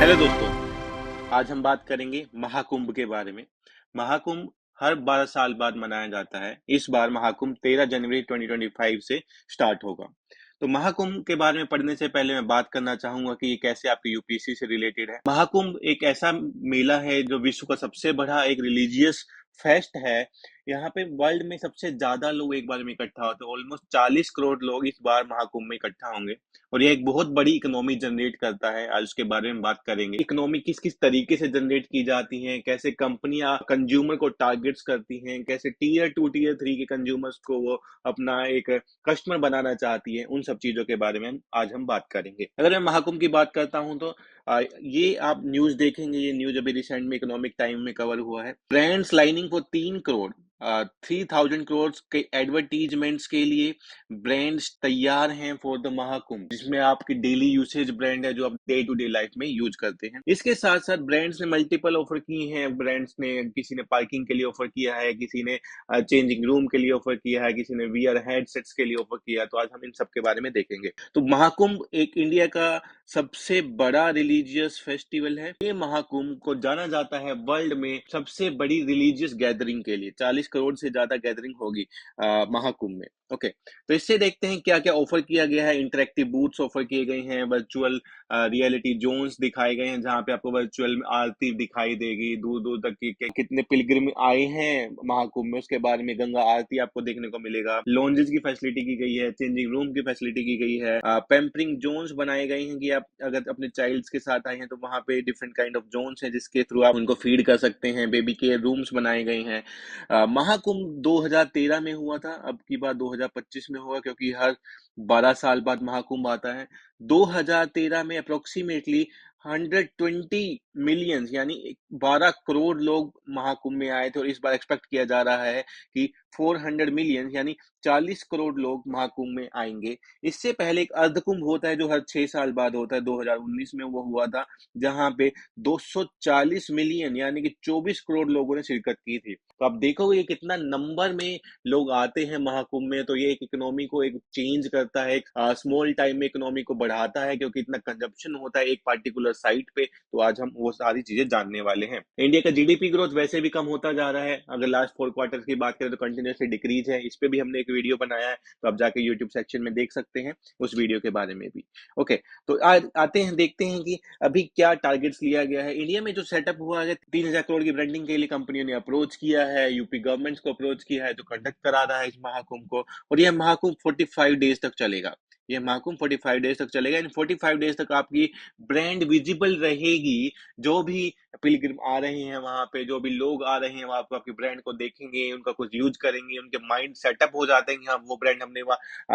Hello दोस्तों, आज हम बात करेंगे महाकुंभ के बारे में। महाकुंभ हर 12 साल बाद मनाया जाता है। इस बार महाकुंभ 13 जनवरी 2025 से स्टार्ट होगा। तो महाकुंभ के बारे में पढ़ने से पहले मैं बात करना चाहूंगा कि ये कैसे आपके यूपीएससी से रिलेटेड है। महाकुंभ एक ऐसा मेला है जो विश्व का सबसे बड़ा एक रिलीजियस फेस्ट है। यहाँ पे वर्ल्ड में सबसे ज्यादा लोग एक बार में इकट्ठा होते हैं। ऑलमोस्ट 40 करोड़ लोग इस बार महाकुंभ में इकट्ठा होंगे और यह एक बहुत बड़ी इकोनॉमी जनरेट करता है। आज उसके बारे में बात करेंगे। इकोनॉमी किस किस तरीके से जनरेट की जाती है, कैसे कंपनियां कंज्यूमर को टारगेट्स करती हैं, कैसे टीयर 2 टीयर 3 के कंज्यूमर्स को वो अपना एक कस्टमर बनाना चाहती है, उन सब चीजों के बारे में आज हम बात करेंगे। अगर मैं महाकुंभ की बात करता हूं तो ये आप न्यूज देखेंगे। ये न्यूज अभी रिसेंट में इकोनॉमिक टाइम में कवर हुआ है। Brands lining for 3 crore 3000 crore के एडवर्टीजमेंट्स के लिए ब्रांड्स तैयार हैं फॉर द महाकुंभ, जिसमें आपकी डेली यूसेज ब्रांड है जो आप डे टू डे लाइफ में यूज करते हैं। इसके साथ साथ ब्रांड्स ने मल्टीपल ऑफर की हैं। ब्रांड्स ने किसी ने पार्किंग के लिए ऑफर किया है, किसी ने चेंजिंग रूम के लिए ऑफर किया है, किसी ने वीआर हेडसेट्स के लिए ऑफर किया है। तो आज हम इन सब के बारे में देखेंगे। तो महाकुंभ एक इंडिया का सबसे बड़ा रिलीजियस फेस्टिवल है। ये महाकुंभ को जाना जाता है वर्ल्ड में सबसे बड़ी रिलीजियस गैदरिंग के लिए। 40 करोड़ से ज्यादा गैदरिंग होगी महाकुंभ में। ओके, तो इससे देखते हैं क्या क्या ऑफर किया गया है। इंटरेक्टिव बूथ्स ऑफर किए गए हैं, वर्चुअल रियलिटी जोन्स दिखाए गए हैं जहां पे आपको वर्चुअल आरती दिखाई देगी। दूर दूर तक की कितने पिलग्रिम आए हैं महाकुंभ में उसके बारे में गंगा आरती आपको देखने को मिलेगा। लॉन्जेस की फैसिलिटी की गई है, चेंजिंग रूम की फैसिलिटी की गई है, पैम्परिंग जोन्स बनाए गए हैं कि आप अगर अपने चाइल्ड्स के साथ आए हैं तो वहां पे डिफरेंट काइंड ऑफ जोन्स हैं जिसके थ्रू आप उनको फीड कर सकते हैं। बेबी केयर रूम्स बनाए गए हैं। महाकुंभ 2013 में हुआ था, अब की बार 2025 में होगा क्योंकि हर 12 साल बाद महाकुंभ आता है। 2013 में अप्रोक्सीमेटली 120 मिलियंस यानी 12 करोड़ लोग महाकुंभ में आए थे और इस बार एक्सपेक्ट किया जा रहा है कि 400 मिलियन यानी 40 करोड़ लोग महाकुंभ में आएंगे। इससे पहले एक अर्धकुंभ होता है जो हर 6 साल बाद होता है। 2019 में वो हुआ था जहां पे 240 मिलियन यानी कि 24 करोड़ लोगों ने शिरकत की थी। तो आप देखोगे ये कितना नंबर में लोग आते हैं महाकुंभ में। तो ये एक इकोनॉमी को एक चेंज करता है, एक स्मॉल टाइम में इकोनॉमी को बढ़ाता है क्योंकि इतना कंजप्शन होता है एक पार्टिकुलर साइट पे। तो आज हम वो सारी चीजें जानने वाले हैं। इंडिया का जीडीपी ग्रोथ वैसे भी कम होता जा रहा है। अगर लास्ट 4 क्वार्टर की बात करें तो कंटिन्यूसली डिक्रीज है। इस पे भी हमने एक वीडियो बनाया है, तो आप जाके यूट्यूब सेक्शन में देख सकते हैं उस वीडियो के बारे में भी। ओके, तो आज आते हैं, देखते हैं कि अभी क्या टारगेट्स लिया गया है। इंडिया में जो सेटअप हुआ है 3000 करोड़ की ब्रांडिंग के लिए कंपनियों ने अप्रोच किया है, यूपी गवर्नमेंट को अप्रोच किया है जो कंडक्ट करा रहा है इस महाकुंभ को। और यह महाकुंभ 45 डेज तक चलेगा। ये महाकुंभ 45 डेज तक चलेगा। इन 45 डेज तक आपकी ब्रांड विजिबल रहेगी। जो भी पिलग्रिम आ रहे हैं वहां पे, जो भी लोग आ रहे हैं वहां पे आपकी ब्रांड को देखेंगे, उनका कुछ यूज करेंगे, उनके माइंड सेटअप हो जाते हैं कि हाँ वो ब्रांड हमने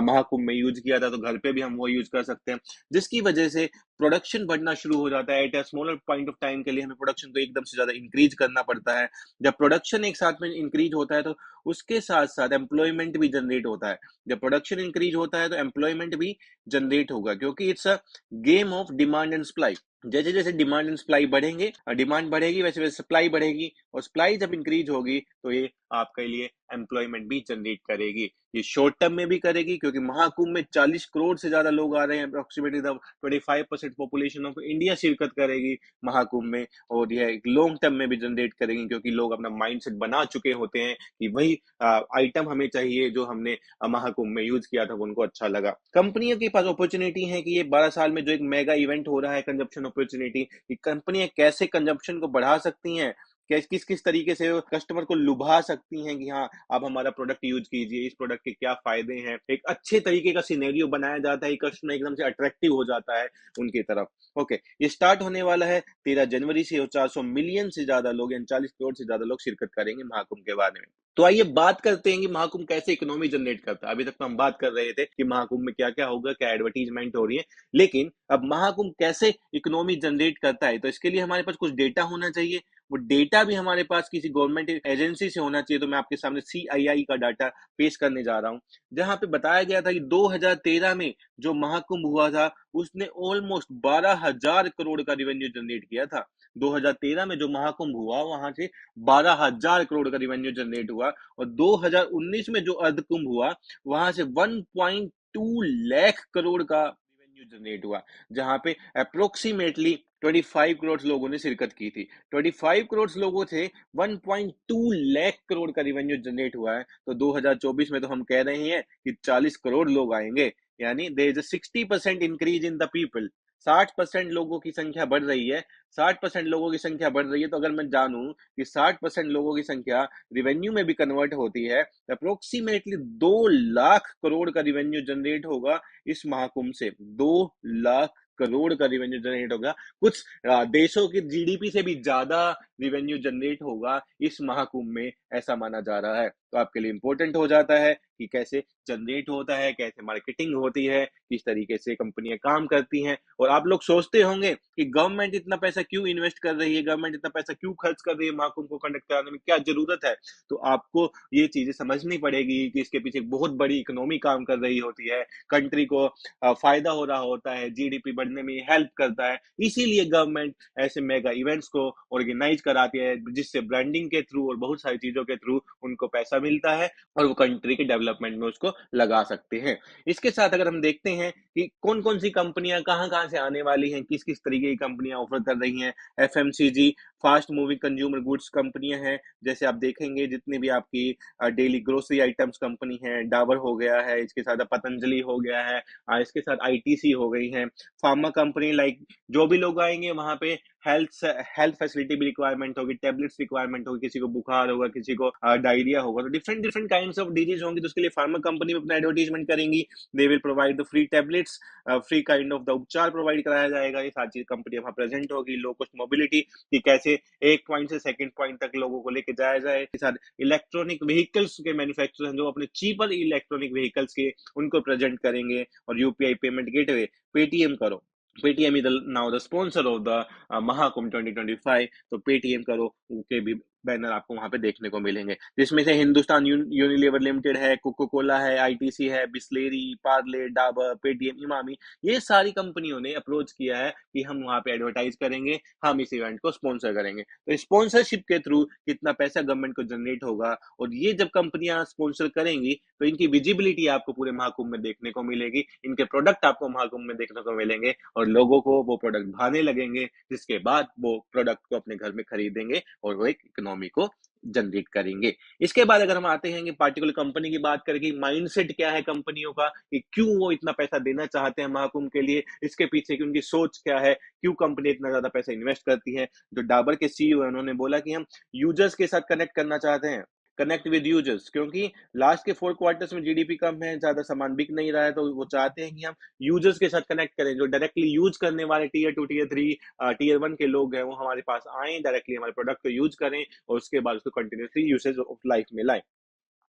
महाकुंभ में यूज किया था तो घर पे भी हम वो यूज कर सकते हैं। जिसकी वजह से प्रोडक्शन बढ़ना शुरू हो जाता है। At a smaller point of time के लिए हमें प्रोडक्शन को एकदम से ज्यादा इंक्रीज करना पड़ता है। जब प्रोडक्शन एक साथ में इंक्रीज होता है तो उसके साथ साथ एम्प्लॉयमेंट भी जनरेट होता है। जब प्रोडक्शन इंक्रीज होता है तो एम्प्लॉयमेंट भी जनरेट होगा क्योंकि it's a game of demand and supply. जैसे जैसे डिमांड एंड सप्लाई बढ़ेंगे, डिमांड बढ़ेगी वैसे वैसे सप्लाई बढ़ेगी, और सप्लाई जब इंक्रीज होगी तो ये आपके लिए एम्प्लॉयमेंट भी जनरेट करेगी। ये शॉर्ट टर्म में भी करेगी क्योंकि महाकुंभ में 40 करोड़ से ज्यादा लोग आ रहे हैं। अप्रोक्सीमेटली 25% पॉपुलेशन ऑफ इंडिया शिरकत करेगी महाकुंभ में। और यह एक लॉन्ग टर्म में भी जनरेट करेगी क्योंकि लोग अपना माइंडसेट बना चुके होते हैं कि वही आइटम हमें चाहिए जो हमने महाकुंभ में यूज किया था, वो उनको अच्छा लगा। कंपनियों के पास अपॉर्चुनिटी है कि ये 12 साल में जो एक मेगा इवेंट हो रहा है कंजप्शन अपॉर्चुनिटी, कि कंपनियां कैसे कंजप्शन को बढ़ा सकती हैं, किस किस तरीके से कस्टमर को लुभा सकती हैं कि हाँ आप हमारा प्रोडक्ट यूज कीजिए, इस प्रोडक्ट के क्या फायदे हैं। एक अच्छे तरीके का सिनेरियो बनाया जाता है, कस्टमर एकदम से अट्रैक्टिव हो जाता है उनकी तरफ। ओके, ये स्टार्ट होने वाला है 13 जनवरी से और 400 मिलियन से ज्यादा लोग यानी 40 करोड़ से ज्यादा लोग शिरकत करेंगे महाकुंभ के बारे में। तो आइए बात करते हैं कि महाकुंभ कैसे इकोनॉमी जनरेट करता है। अभी तक तो हम बात कर रहे थे कि महाकुंभ में क्या क्या होगा, क्या एडवर्टीजमेंट हो रही है, लेकिन अब महाकुंभ कैसे इकोनॉमी जनरेट करता है तो इसके लिए हमारे पास कुछ डेटा होना चाहिए। वो डेटा भी हमारे पास किसी गवर्नमेंट एजेंसी से होना चाहिए। तो मैं आपके सामने सीआईआई का डाटा पेश करने जा रहा हूँ, जहां पे बताया गया था कि 2013 में जो महाकुंभ हुआ था उसने ऑलमोस्ट 12,000 करोड़ का रेवेन्यू जनरेट किया था। 2013 में जो महाकुंभ हुआ वहां से 12,000 करोड़ का रेवेन्यू जनरेट हुआ। और 2019 में जो अर्धकुंभ हुआ वहां से 1.2 लाख करोड़ का रेवेन्यू जनरेट हुआ, जहाँ पे अप्रोक्सीमेटली 25 करोड़ लोगों ने शिरकत की थी। 25 करोड़ लोगों से 1.2 लाख करोड़ का रिवेन्यू जनरेट हुआ है। तो 2024 में तो हम कह रहे हैं कि 40 करोड़ लोग आएंगे, यानी there is a 60% increase in the people. 60% लोगों की संख्या बढ़ रही है। 60% लोगों की संख्या बढ़ रही है, तो अगर मैं जानूं कि 60% लोगों की संख्या रिवेन्यू में भी कन्वर्ट होती है, अप्रोक्सीमेटली 2 लाख करोड़ का रिवेन्यू जनरेट होगा इस महाकुंभ से। 2 लाख करोड़ का रिवेन्यू जनरेट होगा। कुछ देशों की जीडीपी से भी ज्यादा रिवेन्यू जनरेट होगा इस महाकुंभ में, ऐसा माना जा रहा है। तो आपके लिए इंपॉर्टेंट हो जाता है कि कैसे जनरेट होता है, कैसे मार्केटिंग होती है, किस तरीके से कंपनियां काम करती हैं। और आप लोग सोचते होंगे कि गवर्नमेंट इतना पैसा क्यों इन्वेस्ट कर रही है, गवर्नमेंट इतना पैसा क्यों खर्च कर रही है महाकुंभ को कंडक्ट कराने में, क्या जरूरत है। तो आपको ये चीजें समझनी पड़ेगी कि इसके पीछे एक बहुत बड़ी इकोनॉमी काम कर रही होती है, कंट्री को फायदा हो रहा होता है, जीडीपी बढ़ने में हेल्प करता है। इसीलिए गवर्नमेंट ऐसे मेगा इवेंट्स को ऑर्गेनाइज कराती है, जिससे ब्रांडिंग के थ्रू और बहुत सारी चीजों के थ्रू उनको पैसा मिलता है और वो कंट्री के डेवलपमेंट में उसको लगा सकते हैं। इसके साथ अगर हम देखते हैं कि कौन कौन सी कंपनियां कहाँ कहाँ से आने वाली हैं, किस किस तरीके की कंपनियां ऑफर कर रही हैं। FMCG, fast moving consumer goods कंपनियां हैं, जैसे आप देखेंगे जितनी भी आपकी डेली ग्रोसरी आइटम्स कंपनी है, डाबर हो गया है, इसके साथ पतंजलि हो गया है, इसके साथ आईटीसी हो गई है। फार्मा कंपनी लाइक जो भी लोग आएंगे वहां पे हेल्थ हेल्थ फैसिलिटी भी रिक्वायरमेंट होगी, टेबलेट्स रिक्वायरमेंट होगी, किसी को बुखार होगा, किसी को डायरिया होगा, तो different different kinds of disease होंगी, तो उसके लिए फार्मा कंपनी में अपना एडवर्टीजमेंट करेंगी। They will provide the free tablets, free kind of the उपचार प्रोवाइड कराया जाएगा। ये सारी चीज कंपनी वहां प्रेजेंट होगी। लो कॉस्ट मोबिलिटी कि कैसे एक पॉइंट से सेकंड पॉइंट तक लोगों को लेके जाया जाए। इसके साथ इलेक्ट्रॉनिक व्हीकल्स के मैन्युफैक्चरर हैं जो अपने चीपर इलेक्ट्रॉनिक व्हीकल्स के उनको प्रेजेंट करेंगे। और यूपीआई पेमेंट गेटवे पेटीएम करो, Paytm is now the sponsor of the Mahakumbh 2025। तो पेटीएम करो के भी बैनर आपको वहां पे देखने को मिलेंगे, जिसमें से हिंदुस्तान यूनिलीवर लिमिटेड है, कोको कोला है, आईटीसी है, बिस्लेरी, पार्ले, डाबर, पेटीएम, इमामी, ये सारी कंपनियों ने अप्रोच किया है कि हम वहां पे एडवर्टाइज करेंगे, हम इस इवेंट को स्पॉन्सर करेंगे। तो स्पॉन्सरशिप के थ्रू कितना पैसा गवर्नमेंट को जनरेट होगा, और ये जब कंपनियां स्पॉन्सर करेंगी तो इनकी विजिबिलिटी आपको पूरे महाकुंभ में देखने को मिलेगी, इनके प्रोडक्ट आपको महाकुंभ में देखने को मिलेंगे, और लोगों को वो प्रोडक्ट भाने लगेंगे, जिसके बाद वो प्रोडक्ट को अपने घर में खरीदेंगे और वो एक इकोनॉमी को जनरेट करेंगे। इसके बाद अगर हम आते हैं कि पार्टिकुलर कंपनी की बात करें कि माइंडसेट क्या है कंपनियों का, कि क्यों वो इतना पैसा देना चाहते हैं महाकुंभ के लिए, इसके पीछे की उनकी सोच क्या है, क्यों कंपनी इतना ज्यादा पैसा इन्वेस्ट करती है। जो डाबर के सीईओ है उन्होंने बोला कि हम यूजर्स के साथ कनेक्ट करना चाहते हैं, कनेक्ट विद यूजर्स, क्योंकि लास्ट के 4 क्वार्टर्स में जीडीपी कम है, ज्यादा सामान बिक नहीं रहा है, तो वो चाहते हैं कि हम यूजर्स के साथ कनेक्ट करें, जो डायरेक्टली यूज करने वाले टीयर 2 टीयर 3 टीयर 1 के लोग हैं, वो हमारे पास आए, डायरेक्टली हमारे प्रोडक्ट को यूज करें और उसके बाद उसको कंटिन्यूसली यूसेज ऑफ लाइफ में लाएं।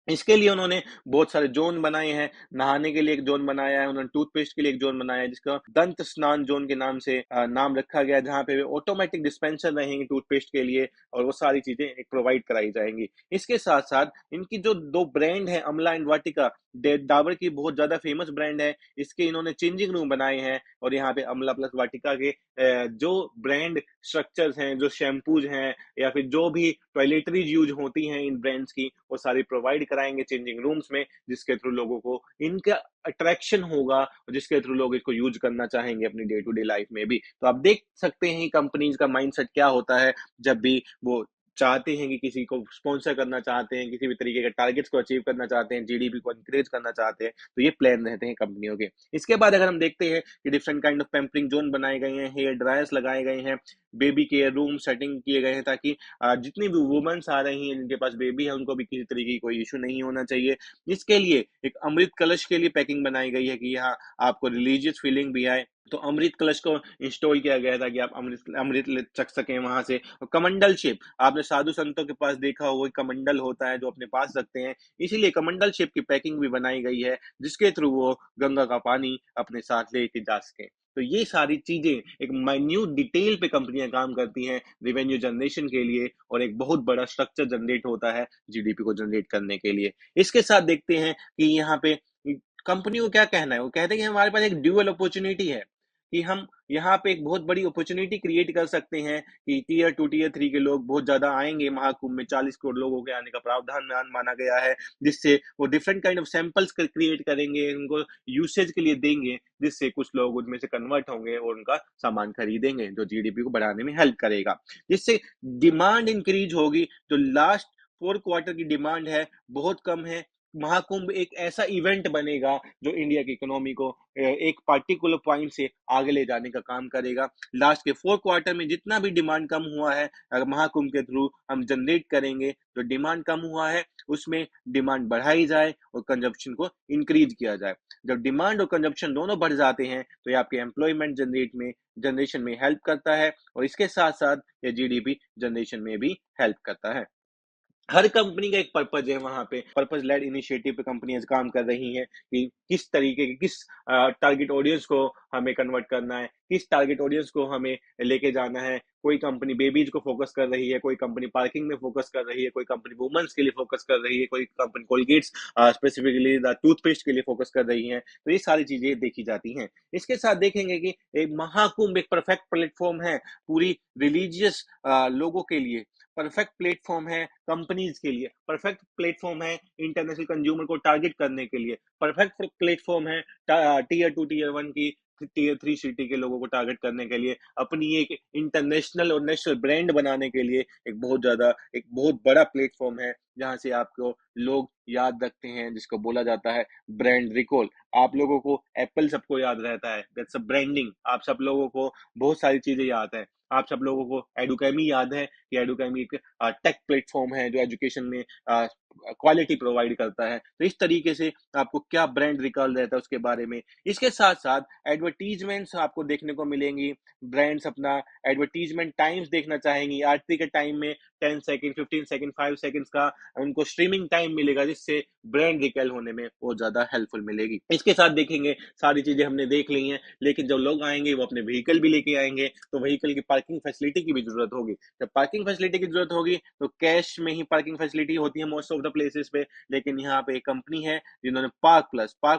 इसके लिए उन्होंने बहुत सारे जोन बनाए हैं। नहाने के लिए एक जोन बनाया है उन्होंने, टूथपेस्ट के लिए एक जोन बनाया है जिसका दंत स्नान जोन के नाम से नाम रखा गया है, जहां पे ऑटोमेटिक डिस्पेंसर रहेंगे टूथपेस्ट के लिए, और वो सारी चीजें प्रोवाइड कराई जाएंगी। इसके साथ साथ इनकी जो दो ब्रांड है, अमला एंड वाटिका, डाबर की बहुत ज्यादा फेमस ब्रांड है, इसके इन्होंने चेंजिंग रूम बनाए हैं, और यहाँ पे अमला प्लस वाटिका के जो ब्रांड स्ट्रक्चर्स हैं, जो शैम्पूज हैं, या फिर जो भी टॉयलेटरीज यूज होती हैं इन ब्रांड्स की, वो सारी प्रोवाइड कराएंगे चेंजिंग रूम्स में, जिसके थ्रू लोगों को इनका अट्रैक्शन होगा, जिसके थ्रू लोग इसको यूज करना चाहेंगे अपनी डे टू डे लाइफ में भी। तो आप देख सकते हैं कंपनीज का माइंडसेट क्या होता है जब भी वो चाहते हैं कि किसी को स्पॉन्सर करना चाहते हैं, किसी भी तरीके के टारगेट्स को अचीव करना चाहते हैं, जीडीपी को इंक्रीज करना चाहते हैं, तो ये प्लान रहते हैं कंपनियों के। इसके बाद अगर हम देखते हैं कि different kind of pampering zone बनाए गए हैं, हेयर ड्रायर्स लगाए गए हैं, बेबी केयर रूम सेटिंग किए गए हैं, ताकि जितनी भी वुमेन्स आ रही हैं जिनके पास बेबी है उनको भी किसी तरीके की कोई इशू नहीं होना चाहिए। इसके लिए एक अमृत कलश के लिए पैकिंग बनाई गई है कि यहाँ आपको रिलीजियस फीलिंग भी आए, तो अमृत कलश को इंस्टॉल किया गया था कि आप अमृत अमृत चख सकें वहां से। और कमंडल शेप, आपने साधु संतों के पास देखा होगा, कमंडल होता है जो अपने पास रखते हैं, इसीलिए कमंडल शेप की पैकिंग भी बनाई गई है, जिसके थ्रू वो गंगा का पानी अपने साथ लेके जा सके। तो ये सारी चीजें एक माइन्यूट डिटेल पे कंपनियां काम करती हैं रेवेन्यू जनरेशन के लिए, और एक बहुत बड़ा स्ट्रक्चर जनरेट होता है जीडीपी को जनरेट करने के लिए। इसके साथ देखते हैं कि यहाँ पे कंपनी को क्या कहना है, वो कहते हैं कि हमारे पास एक ड्यूअल अपॉर्चुनिटी है, कि हम यहाँ पे एक बहुत बड़ी अपॉर्चुनिटी क्रिएट कर सकते हैं कि टियर 2 टियर 3 के लोग बहुत ज़्यादा आएँगे महाकुंभ में, 40 करोड़ लोगों के आने का प्रावधान माना गया है, जिससे वो different kind of samples create करेंगे, उनको यूसेज के लिए देंगे, जिससे कुछ लोग उनमें से कन्वर्ट होंगे और उनका सामान खरीदेंगे, जो जीडीपी को बढ़ाने में हेल्प करेगा। जिससे डिमांड इंक्रीज होगी, जो लास्ट 4 क्वार्टर की डिमांड है, बहुत कम है। महाकुंभ एक ऐसा इवेंट बनेगा जो इंडिया की इकोनॉमी को एक पार्टिकुलर पॉइंट से आगे ले जाने का काम करेगा। लास्ट के 4 क्वार्टर में जितना भी डिमांड कम हुआ है, अगर महाकुंभ के थ्रू हम जनरेट करेंगे, जो डिमांड कम हुआ है, उसमें डिमांड बढ़ाई जाए और कंजप्शन को इंक्रीज किया जाए। जब डिमांड और कंजप्शन दोनों बढ़ जाते हैं, तो ये आपके एम्प्लॉयमेंट जनरेशन में हेल्प करता है और इसके साथ-साथ ये जीडीपी जनरेशन में भी हेल्प करता है। हर कंपनी का एक पर्पज है वहां पे, पर्पज लेड इनिशिएटिव पे कंपनियां काम कर रही हैं कि किस तरीके के किस टारगेट ऑडियंस को हमें कन्वर्ट करना है, किस टारगेट ऑडियंस को हमें लेके जाना है। कोई कंपनी बेबीज को फोकस कर रही है, कोई कंपनी पार्किंग में फोकस कर रही है, कोई कंपनी वुमेन्स के लिए फोकस कर रही है, कोई कंपनी कोलगेट्स स्पेसिफिकली टूथपेस्ट के लिए फोकस कर रही है। तो ये सारी चीजें देखी जाती हैं। इसके साथ देखेंगे कि एक महाकुंभ एक परफेक्ट प्लेटफॉर्म है पूरी रिलीजियस लोगों के लिए, परफेक्ट प्लेटफॉर्म है कंपनीज के लिए, परफेक्ट प्लेटफॉर्म है इंटरनेशनल कंज्यूमर को टारगेट करने के लिए, परफेक्ट प्लेटफॉर्म है टियर 2 टियर 1 की टियर 3 सिटी के लोगों को टारगेट करने के लिए, अपनी एक इंटरनेशनल और नेशनल ब्रांड बनाने के लिए एक बहुत बड़ा प्लेटफॉर्म है जहां से आपको लोग याद रखते हैं, जिसको बोला जाता है ब्रांड रिकॉल। आप लोगों को एप्पल सबको याद रहता है, दैट्स अ ब्रांडिंग। आप सब लोगों को बहुत सारी चीजें याद है। आप सब लोगों को एडुकेमी याद है कि एडुकेमी एक टेक प्लेटफॉर्म है जो एजुकेशन में क्वालिटी प्रोवाइड करता है। तो इस तरीके से आपको क्या ब्रांड रिकॉल रहता है उसके बारे में। इसके साथ साथ एडवर्टीजमेंट्स आपको देखने को मिलेंगी। ब्रांड्स अपना एडवर्टीजमेंट टाइम्स देखना चाहेंगी। आरती के टाइम में 10 सेकंड, 15 सेकंड, 5 सेकंड्स का उनको स्ट्रीमिंग टाइम मिलेगा, जिससे ब्रांड रिकॉल होने में बहुत ज्यादा हेल्पफुल मिलेगी। इसके साथ देखेंगे सारी चीजें हमने देख ली हैं, लेकिन जब लोग आएंगे वो अपने व्हीकल भी लेके आएंगे, तो व्हीकल की पार्किंग फैसिलिटी की भी जरूरत होगी। जब पार्किंग फैसिलिटी की जरूरत होगी तो कैश में ही पार्किंग फैसिलिटी होती है मोस्ट ऑफ द प्लेसेस पे, लेकिन यहाँ पे एक कंपनी है जिन्होंने पार्क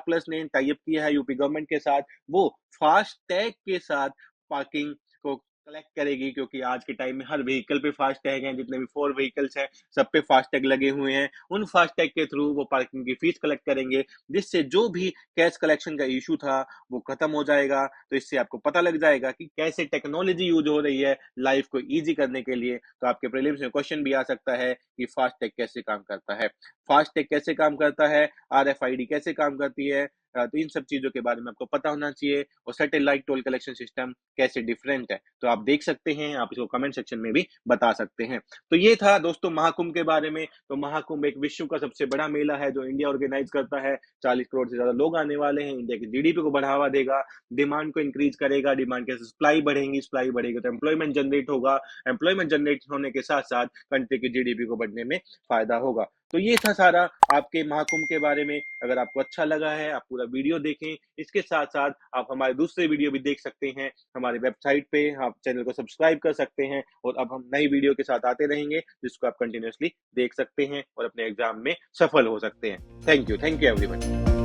प्लस ने टाई अप किया है यूपी गवर्नमेंट के साथ। वो फास्ट टैग के साथ पार्किंग को कलेक्ट करेगी, क्योंकि आज के टाइम में हर व्हीकल पे फास्ट टैग है, जितने भी 4 व्हीकल्स हैं सब पे फास्ट टैग लगे हुए हैं। उन फास्ट टैग के थ्रू वो पार्किंग की फीस कलेक्ट करेंगे, जिससे जो भी कैश कलेक्शन का इशू था वो खत्म हो जाएगा। तो इससे आपको पता लग जाएगा कि कैसे टेक्नोलॉजी यूज हो रही है लाइफ को इजी करने के लिए। तो आपके प्रीलिम्स में क्वेश्चन भी आ सकता है कि फास्ट टैग कैसे काम करता है, फास्ट टैग कैसे काम करता है, आरएफआईडी कैसे काम करती है। तो इन सब चीजों के बारे में आपको पता होना चाहिए, और सैटेलाइट टोल कलेक्शन सिस्टम कैसे डिफरेंट है। तो आप देख सकते हैं, आप इसको कमेंट सेक्शन में भी बता सकते हैं। तो ये था दोस्तों महाकुंभ के बारे में। तो महाकुंभ एक विश्व का सबसे बड़ा मेला है जो इंडिया ऑर्गेनाइज करता है। 40 करोड़ से ज्यादा लोग आने वाले हैं, इंडिया की जीडीपी को बढ़ावा देगा, डिमांड को इंक्रीज करेगा, डिमांड के सप्लाई बढ़ेगी, सप्लाई बढ़ेगी तो एम्प्लॉयमेंट जनरेट होगा, एम्प्लॉयमेंट जनरेट होने के साथ साथ कंट्री की जीडीपी को बढ़ने में फायदा होगा। तो ये था सारा आपके महाकुंभ के बारे में। अगर आपको अच्छा लगा है, आप पूरा वीडियो देखें। इसके साथ साथ आप हमारे दूसरे वीडियो भी देख सकते हैं हमारे वेबसाइट पे। आप चैनल को सब्सक्राइब कर सकते हैं, और अब हम नई वीडियो के साथ आते रहेंगे जिसको आप कंटिन्यूअसली देख सकते हैं और अपने एग्जाम में सफल हो सकते हैं। Thank you everyone.